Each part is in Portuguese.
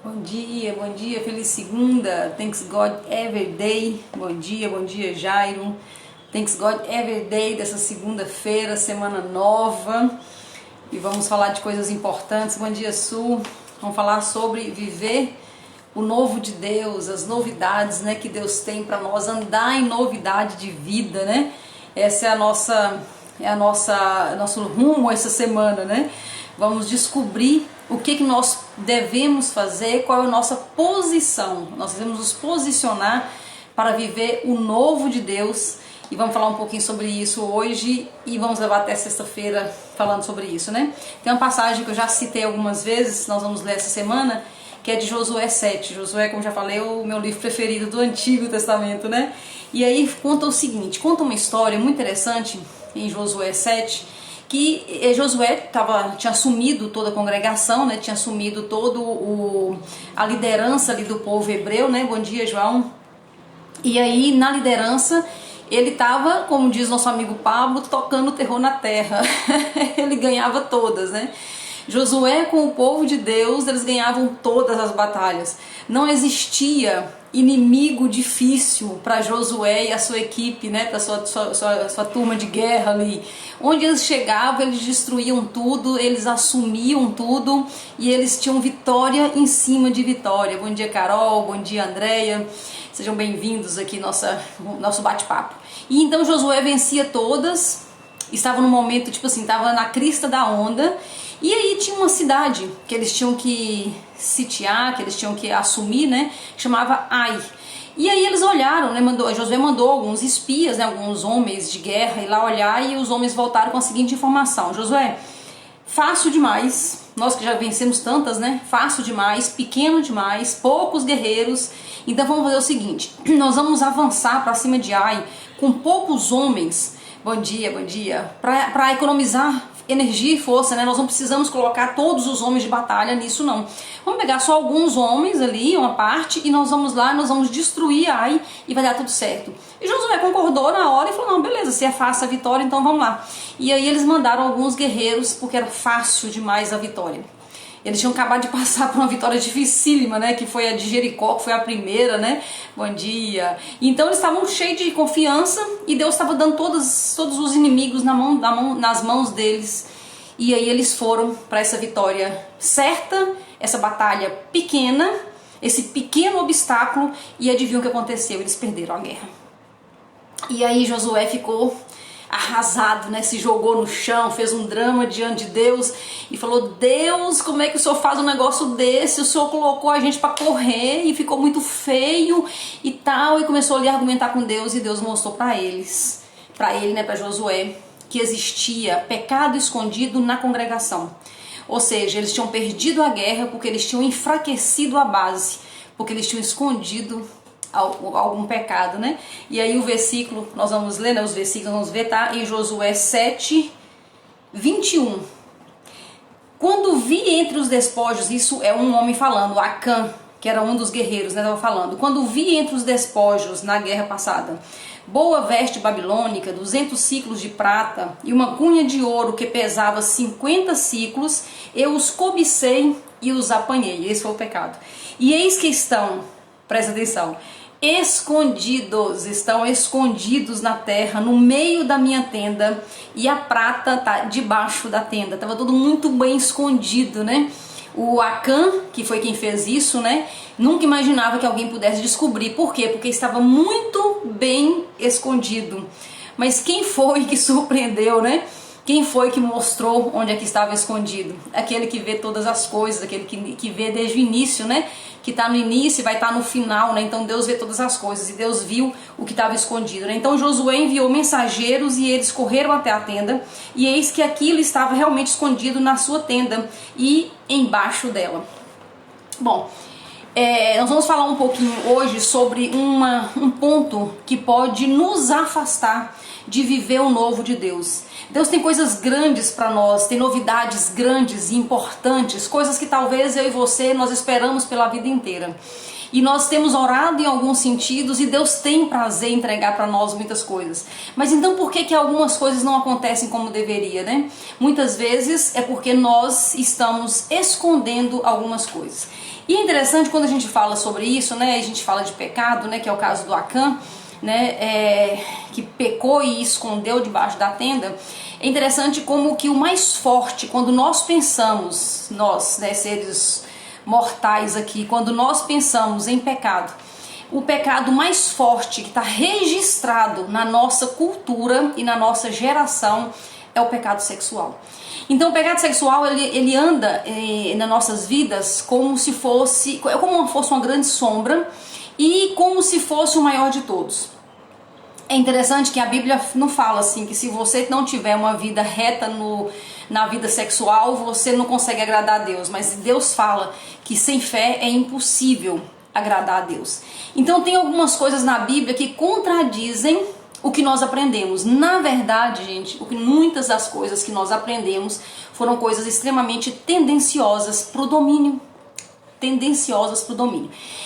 Bom dia, feliz segunda, thanks God every day, bom dia Jairo, thanks God every day dessa segunda-feira, semana nova, e vamos falar de coisas importantes. Bom dia Su, vamos falar sobre viver o novo de Deus, as novidades, né, que Deus tem para nós, andar em novidade de vida, né, essa é nosso rumo essa semana, né, vamos descobrir o que nós devemos fazer, qual é a nossa posição. Nós devemos nos posicionar para viver o novo de Deus, e vamos falar um pouquinho sobre isso hoje e vamos levar até sexta-feira falando sobre isso, né? Tem uma passagem que eu já citei algumas vezes, nós vamos ler essa semana, que é de Josué 7. Josué, como já falei, é o meu livro preferido do Antigo Testamento, né? E aí conta o seguinte, conta uma história muito interessante em Josué 7, que Josué tinha assumido toda a congregação, né? Tinha assumido a liderança ali do povo hebreu, né? Bom dia, João. E aí, na liderança, ele estava, como diz nosso amigo Pablo, tocando terror na terra. Ele ganhava todas, né? Josué, com o povo de Deus, eles ganhavam todas as batalhas. Não existia inimigo difícil para Josué e a sua equipe, né, para sua turma de guerra ali. Onde eles chegavam, eles destruíam tudo, eles assumiam tudo e eles tinham vitória em cima de vitória. Bom dia, Carol, bom dia, Andréia. Sejam bem-vindos aqui nosso bate-papo. E então Josué vencia todas, estava no momento, tipo assim, estava na crista da onda. E aí tinha uma cidade que eles tinham que sitiar, que eles tinham que assumir, né, que chamava Ai. E aí eles olharam, né, Josué mandou alguns espias, né, alguns homens de guerra ir lá olhar, e os homens voltaram com a seguinte informação: Josué, fácil demais, nós que já vencemos tantas, né, fácil demais, pequeno demais, poucos guerreiros, então vamos fazer o seguinte, nós vamos avançar para cima de Ai com poucos homens, bom dia, para economizar energia e força, né? Nós não precisamos colocar todos os homens de batalha nisso, não. Vamos pegar só alguns homens ali, uma parte, e nós vamos lá, nós vamos destruir Ai e vai dar tudo certo. E Josué concordou na hora e falou: não, beleza, se é fácil a vitória, então vamos lá. E aí eles mandaram alguns guerreiros, porque era fácil demais a vitória. Eles tinham acabado de passar por uma vitória dificílima, né? Que foi a de Jericó, que foi a primeira, né? Bom dia. Então eles estavam cheios de confiança e Deus estava dando todos os inimigos nas mãos deles. E aí eles foram para essa vitória certa, essa batalha pequena, esse pequeno obstáculo, e adivinham o que aconteceu? Eles perderam a guerra. E aí Josué ficou arrasado, né? Se jogou no chão, fez um drama diante de Deus e falou: Deus, como é que o Senhor faz um negócio desse? O Senhor colocou a gente para correr e ficou muito feio e tal, e começou ali a argumentar com Deus, e Deus mostrou para ele, né, para Josué, que existia pecado escondido na congregação. Ou seja, eles tinham perdido a guerra porque eles tinham enfraquecido a base, porque eles tinham escondido algum pecado, né? E aí o versículo, nós vamos ler, né? Os versículos vamos ver, tá? Em Josué 7, 21. Quando vi entre os despojos, isso é um homem falando, Acã, que era um dos guerreiros, né? Estava falando. Quando vi entre os despojos na guerra passada, boa veste babilônica, 200 ciclos de prata e uma cunha de ouro que pesava 50 ciclos, eu os cobicei e os apanhei. Esse foi o pecado. E eis que estão, presta atenção, estão escondidos na terra, no meio da minha tenda, e a prata está debaixo da tenda. Estava tudo muito bem escondido, né? O Acã, que foi quem fez isso, né, nunca imaginava que alguém pudesse descobrir. Por quê? Porque estava muito bem escondido. Mas quem foi que surpreendeu, né? Quem foi que mostrou onde é que estava escondido? Aquele que vê todas as coisas, aquele que vê desde o início, né? Que está no início e vai estar no final, né? Então Deus vê todas as coisas e Deus viu o que estava escondido, né? Então Josué enviou mensageiros e eles correram até a tenda, e eis que aquilo estava realmente escondido na sua tenda e embaixo dela. Bom, nós vamos falar um pouquinho hoje sobre um ponto que pode nos afastar de viver o novo de Deus. Deus tem coisas grandes para nós, tem novidades grandes e importantes, coisas que talvez eu e você nós esperamos pela vida inteira. E nós temos orado em alguns sentidos e Deus tem prazer em entregar para nós muitas coisas. Mas então por que algumas coisas não acontecem como deveria, né? Muitas vezes é porque nós estamos escondendo algumas coisas. E é interessante quando a gente fala sobre isso, né? A gente fala de pecado, né? Que é o caso do Acã, né? Que pecou e escondeu debaixo da tenda. É interessante como que o mais forte, quando nós pensamos, nós, né, seres mortais aqui, quando nós pensamos em pecado, o pecado mais forte que está registrado na nossa cultura e na nossa geração é o pecado sexual. Então o pecado sexual ele anda nas nossas vidas como se fosse uma grande sombra e como se fosse o maior de todos. É interessante que a Bíblia não fala assim, que se você não tiver uma vida reta na vida sexual, você não consegue agradar a Deus. Mas Deus fala que sem fé é impossível agradar a Deus. Então tem algumas coisas na Bíblia que contradizem o que nós aprendemos. Na verdade, gente, muitas das coisas que nós aprendemos foram coisas extremamente tendenciosas para o domínio.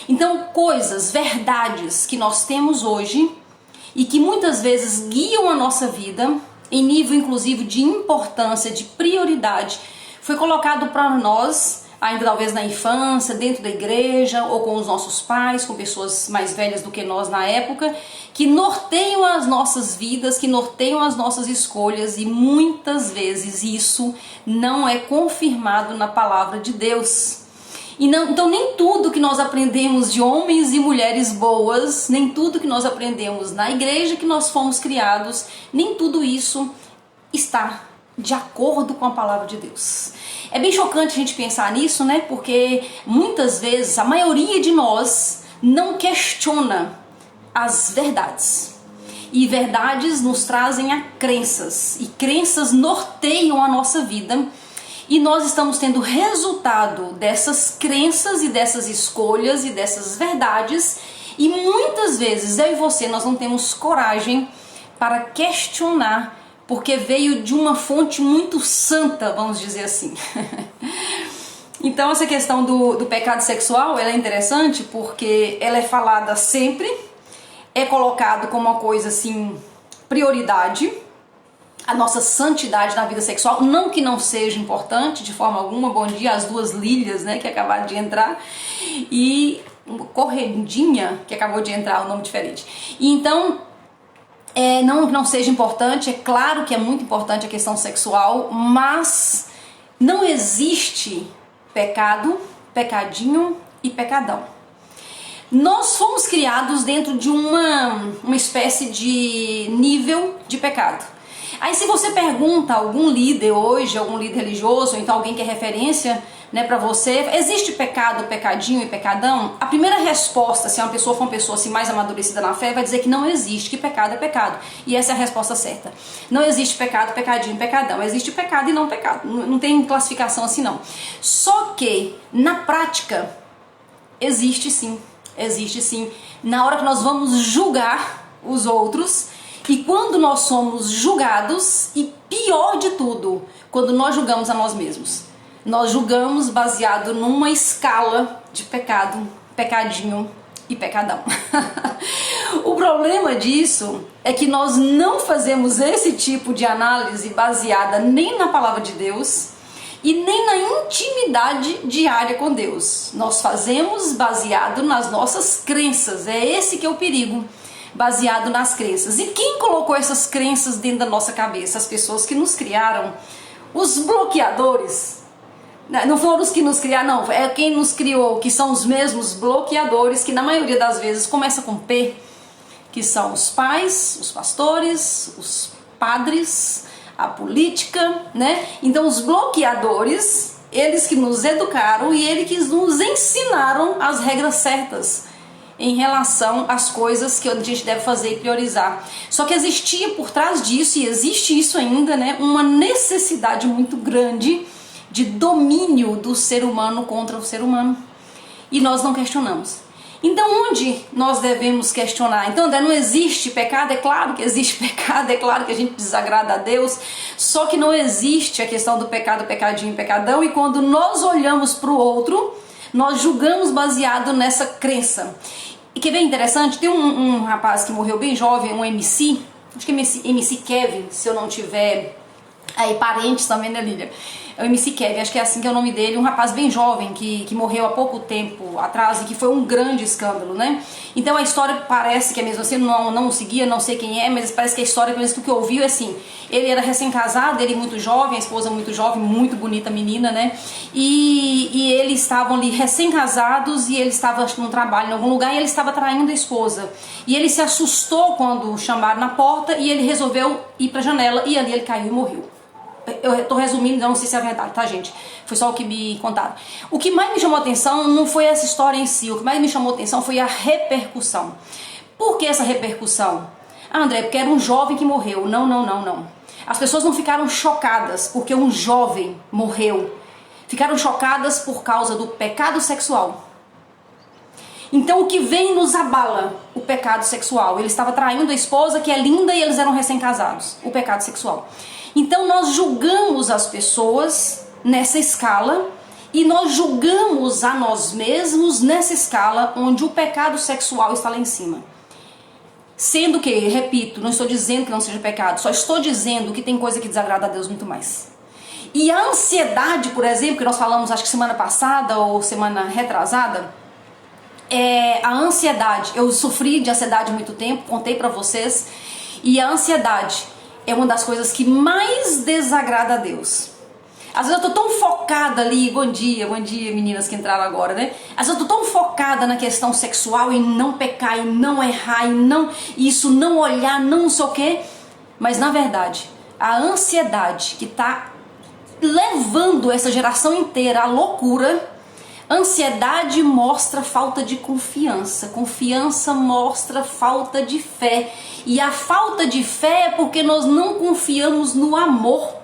Então coisas, verdades que nós temos hoje e que muitas vezes guiam a nossa vida, em nível inclusive de importância, de prioridade, foi colocado para nós, ainda talvez na infância, dentro da igreja, ou com os nossos pais, com pessoas mais velhas do que nós na época, que norteiam as nossas vidas, que norteiam as nossas escolhas, e muitas vezes isso não é confirmado na palavra de Deus. Então nem tudo que nós aprendemos de homens e mulheres boas, nem tudo que nós aprendemos na igreja que nós fomos criados, nem tudo isso está de acordo com a palavra de Deus. É bem chocante a gente pensar nisso, né? Porque muitas vezes a maioria de nós não questiona as verdades. E verdades nos trazem a crenças, e crenças norteiam a nossa vida. E nós estamos tendo resultado dessas crenças e dessas escolhas e dessas verdades. E muitas vezes eu e você nós não temos coragem para questionar, porque veio de uma fonte muito santa, vamos dizer assim. Então essa questão do pecado sexual, ela é interessante porque ela é falada sempre, é colocado como uma coisa assim, prioridade, a nossa santidade na vida sexual, não que não seja importante de forma alguma. Bom dia às duas Lílias, né, que acabaram de entrar, e Correndinha, que acabou de entrar, um nome diferente. E então, não seja importante, é claro que é muito importante a questão sexual, mas não existe pecado, pecadinho e pecadão. Nós fomos criados dentro de uma espécie de nível de pecado. Aí se você pergunta a algum líder hoje, algum líder religioso, ou então alguém que é referência, né, para você, existe pecado, pecadinho e pecadão? A primeira resposta, se uma pessoa for uma pessoa assim, mais amadurecida na fé, vai dizer que não existe, que pecado é pecado. E essa é a resposta certa. Não existe pecado, pecadinho e pecadão. Existe pecado e não pecado. Não tem classificação assim não. Só que, na prática, existe sim. Existe sim. Na hora que nós vamos julgar os outros, e quando nós somos julgados, e pior de tudo, quando nós julgamos a nós mesmos, nós julgamos baseado numa escala de pecado, pecadinho e pecadão. O problema disso é que nós não fazemos esse tipo de análise baseada nem na palavra de Deus e nem na intimidade diária com Deus. Nós fazemos baseado nas nossas crenças. É esse que é o perigo. Baseado nas crenças. E quem colocou essas crenças dentro da nossa cabeça? As pessoas que nos criaram, os bloqueadores. Não foram os que nos criaram, não, é quem nos criou, que são os mesmos bloqueadores, que na maioria das vezes começa com P, que são os pais, os pastores, os padres, a política, né? Então os bloqueadores, eles que nos educaram e eles que nos ensinaram as regras certas em relação às coisas que a gente deve fazer e priorizar. Só que existia por trás disso, e existe isso ainda, né, uma necessidade muito grande de domínio do ser humano contra o ser humano. E nós não questionamos. Então onde nós devemos questionar? Então, André, não existe pecado? É claro que existe pecado, é claro que a gente desagrada a Deus, só que não existe a questão do pecado, pecadinho e pecadão, e quando nós olhamos para o outro, nós julgamos baseado nessa crença. E que é bem interessante, tem um rapaz que morreu bem jovem, um MC, acho que é MC Kevin, se eu não tiver aí parentes também, né, Lília? É o MC Kevin, acho que é assim que é o nome dele, um rapaz bem jovem que morreu há pouco tempo atrás e que foi um grande escândalo, né? Então a história parece que é mesmo assim, não o seguia, não sei quem é, mas parece que a história, pelo menos que eu ouvi, é assim, ele era recém-casado, ele muito jovem, a esposa muito jovem, muito bonita menina, né? E eles estavam ali recém-casados e ele estava, acho que num trabalho em algum lugar, e ele estava traindo a esposa. E ele se assustou quando o chamaram na porta e ele resolveu ir pra janela e ali ele caiu e morreu. Eu tô resumindo, não sei se é verdade, tá, gente? Foi só o que me contaram. O que mais me chamou a atenção não foi essa história em si, o que mais me chamou a atenção foi a repercussão. Por que essa repercussão? Ah, André, porque era um jovem que morreu. Não. As pessoas não ficaram chocadas porque um jovem morreu. Ficaram chocadas por causa do pecado sexual. Então o que vem nos abala? O pecado sexual. Ele estava traindo a esposa, que é linda, e eles eram recém-casados. O pecado sexual. Então nós julgamos as pessoas nessa escala e nós julgamos a nós mesmos nessa escala onde o pecado sexual está lá em cima. Sendo que, repito, não estou dizendo que não seja pecado, só estou dizendo que tem coisa que desagrada a Deus muito mais. E a ansiedade, por exemplo, que nós falamos acho que semana passada ou semana retrasada, a ansiedade. Eu sofri de ansiedade há muito tempo, contei pra vocês, e a ansiedade é uma das coisas que mais desagrada a Deus. Às vezes eu tô tão focada ali, bom dia meninas que entraram agora, né? Às vezes eu tô tão focada na questão sexual, em não pecar, em não errar, isso não olhar, não sei o quê. Mas na verdade, a ansiedade que tá levando essa geração inteira à loucura, ansiedade mostra falta de confiança, confiança mostra falta de fé, e a falta de fé é porque nós não confiamos no amor.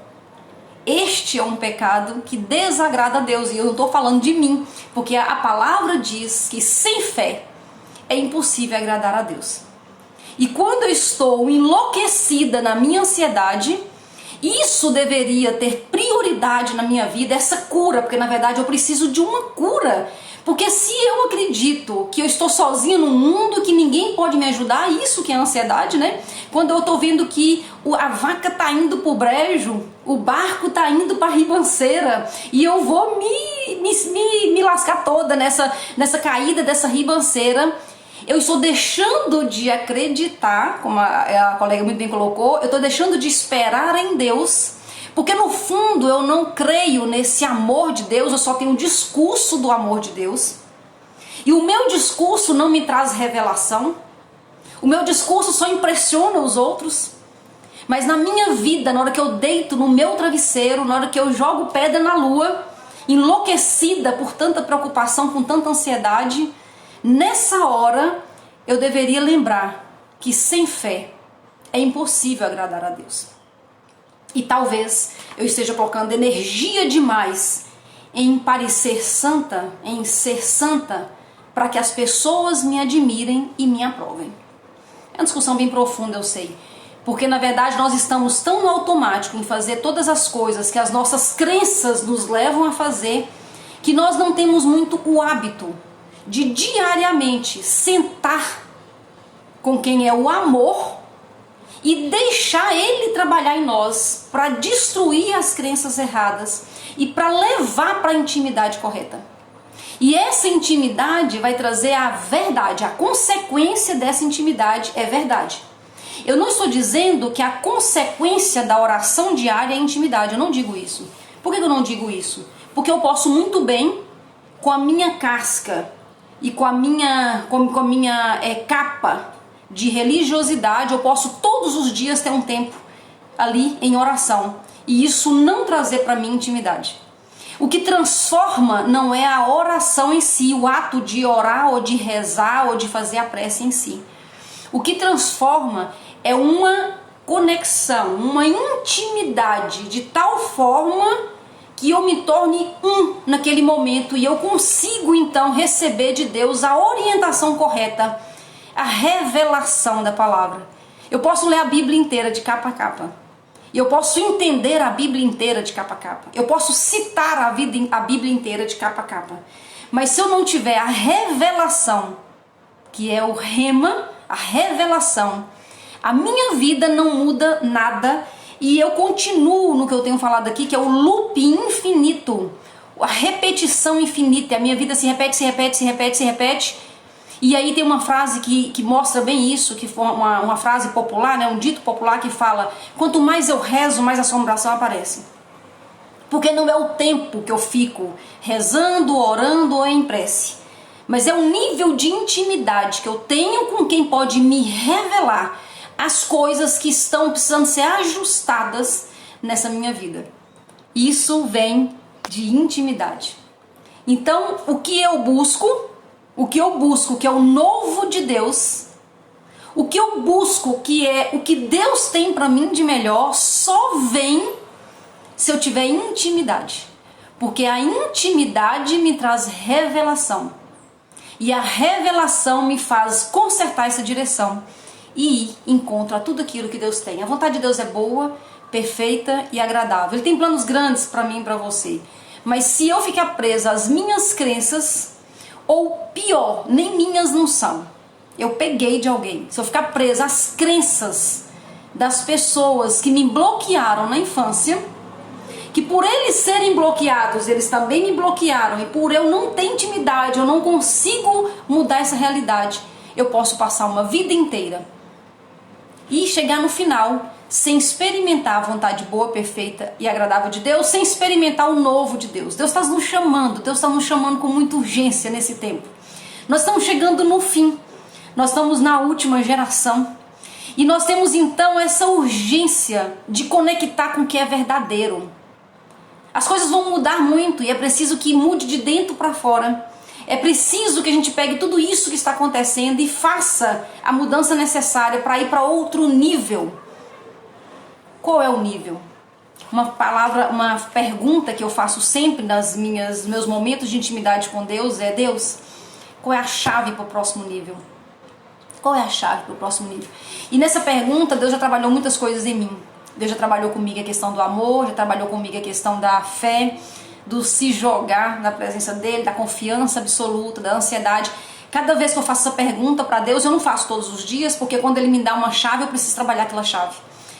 Este é um pecado que desagrada a Deus, e eu não estou falando de mim, porque a palavra diz que sem fé é impossível agradar a Deus. E quando eu estou enlouquecida na minha ansiedade, isso deveria ter prioridade na minha vida, essa cura, porque na verdade eu preciso de uma cura. Porque se eu acredito que eu estou sozinha no mundo, que ninguém pode me ajudar, isso que é ansiedade, né? Quando eu estou vendo que a vaca está indo para o brejo, o barco está indo para a ribanceira, e eu vou me lascar toda nessa caída dessa ribanceira, eu estou deixando de acreditar, como a colega muito bem colocou, eu estou deixando de esperar em Deus, porque no fundo eu não creio nesse amor de Deus, eu só tenho um discurso do amor de Deus, e o meu discurso não me traz revelação, o meu discurso só impressiona os outros, mas na minha vida, na hora que eu deito no meu travesseiro, na hora que eu jogo pedra na lua, enlouquecida por tanta preocupação, com tanta ansiedade, nessa hora eu deveria lembrar que sem fé é impossível agradar a Deus. E talvez eu esteja colocando energia demais em parecer santa, em ser santa, para que as pessoas me admirem e me aprovem. É uma discussão bem profunda, eu sei. Porque na verdade nós estamos tão no automático em fazer todas as coisas que as nossas crenças nos levam a fazer, que nós não temos muito o hábito de diariamente sentar com quem é o amor e deixar ele trabalhar em nós para destruir as crenças erradas e para levar para a intimidade correta. E essa intimidade vai trazer a verdade, a consequência dessa intimidade é verdade. Eu não estou dizendo que a consequência da oração diária é intimidade, eu não digo isso. Por que eu não digo isso? Porque eu posso muito bem, com a minha casca e com a minha capa de religiosidade, eu posso todos os dias ter um tempo ali em oração e isso não trazer para mim intimidade. O que transforma não é a oração em si, o ato de orar ou de rezar ou de fazer a prece em si. O que transforma é uma conexão, uma intimidade de tal forma que eu me torne naquele momento e eu consigo então receber de Deus a orientação correta, a revelação da palavra. Eu posso ler a Bíblia inteira de capa a capa. Eu posso entender a Bíblia inteira de capa a capa. Eu posso citar a Bíblia inteira de capa a capa. Mas se eu não tiver a revelação, que é o rema, a revelação, a minha vida não muda nada E eu continuo no que eu tenho falado aqui, que é o loop infinito, a repetição infinita. A minha vida se repete, se repete, se repete, se repete. E aí tem uma frase que mostra bem isso, que foi uma frase popular, né, um dito popular que fala: quanto mais eu rezo, mais assombração aparece. Porque não é o tempo que eu fico rezando, orando ou em prece, mas é o nível de intimidade que eu tenho com quem pode me revelar as coisas que estão precisando ser ajustadas nessa minha vida. Isso vem de intimidade. Então, o que eu busco, que é o novo de Deus, o que eu busco, que é o que Deus tem para mim de melhor, só vem se eu tiver intimidade. Porque a intimidade me traz revelação. E a revelação me faz consertar essa direção e ir em encontro a tudo aquilo que Deus tem. A vontade de Deus é boa, perfeita e agradável. Ele tem planos grandes para mim e para você. Mas se eu ficar presa às minhas crenças, ou pior, nem minhas não são, eu peguei de alguém. Se eu ficar presa às crenças das pessoas que me bloquearam na infância, que por eles serem bloqueados, eles também me bloquearam, e por eu não ter intimidade, eu não consigo mudar essa realidade, eu posso passar uma vida inteira e chegar no final sem experimentar a vontade boa, perfeita e agradável de Deus, sem experimentar o novo de Deus. Deus está nos chamando, Deus está nos chamando com muita urgência nesse tempo. Nós estamos chegando no fim, nós estamos na última geração, e nós temos então essa urgência de conectar com o que é verdadeiro. As coisas vão mudar muito e é preciso que mude de dentro para fora. É preciso que a gente pegue tudo isso que está acontecendo e faça a mudança necessária para ir para outro nível. Qual é o nível? Uma pergunta que eu faço sempre nos meus momentos de intimidade com Deus é: Deus, qual é a chave para o próximo nível? Qual é a chave para o próximo nível? E nessa pergunta Deus já trabalhou muitas coisas em mim. Deus já trabalhou comigo a questão do amor, já trabalhou comigo a questão da fé, do se jogar na presença dele, da confiança absoluta, da ansiedade. Cada vez que eu faço essa pergunta para Deus, eu não faço todos os dias, porque quando ele me dá uma chave, eu preciso trabalhar aquela chave.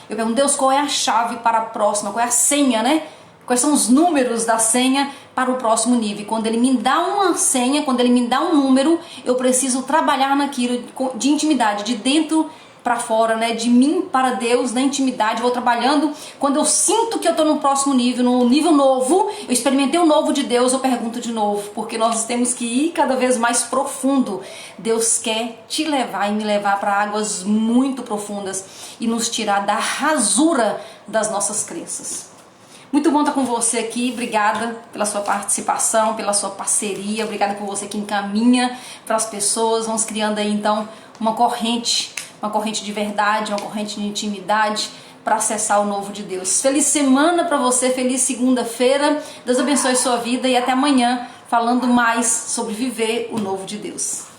Eu pergunto: Deus, qual é a chave para a próxima? Qual é a senha, né? Quais são os números da senha para o próximo nível? E quando ele me dá uma senha, quando ele me dá um número, eu preciso trabalhar naquilo de intimidade, de dentro para fora, né? De mim para Deus, na intimidade, vou trabalhando. Quando eu sinto que eu estou no próximo nível, no nível novo, eu experimentei o novo de Deus, eu pergunto de novo, porque nós temos que ir cada vez mais profundo. Deus quer te levar e me levar para águas muito profundas e nos tirar da rasura das nossas crenças. Muito bom estar com você aqui, obrigada pela sua participação, pela sua parceria, obrigada por você que encaminha para as pessoas. Vamos criando aí então uma corrente de verdade, uma corrente de intimidade para acessar o novo de Deus. Feliz semana para você, feliz segunda-feira, Deus abençoe sua vida e até amanhã falando mais sobre viver o novo de Deus.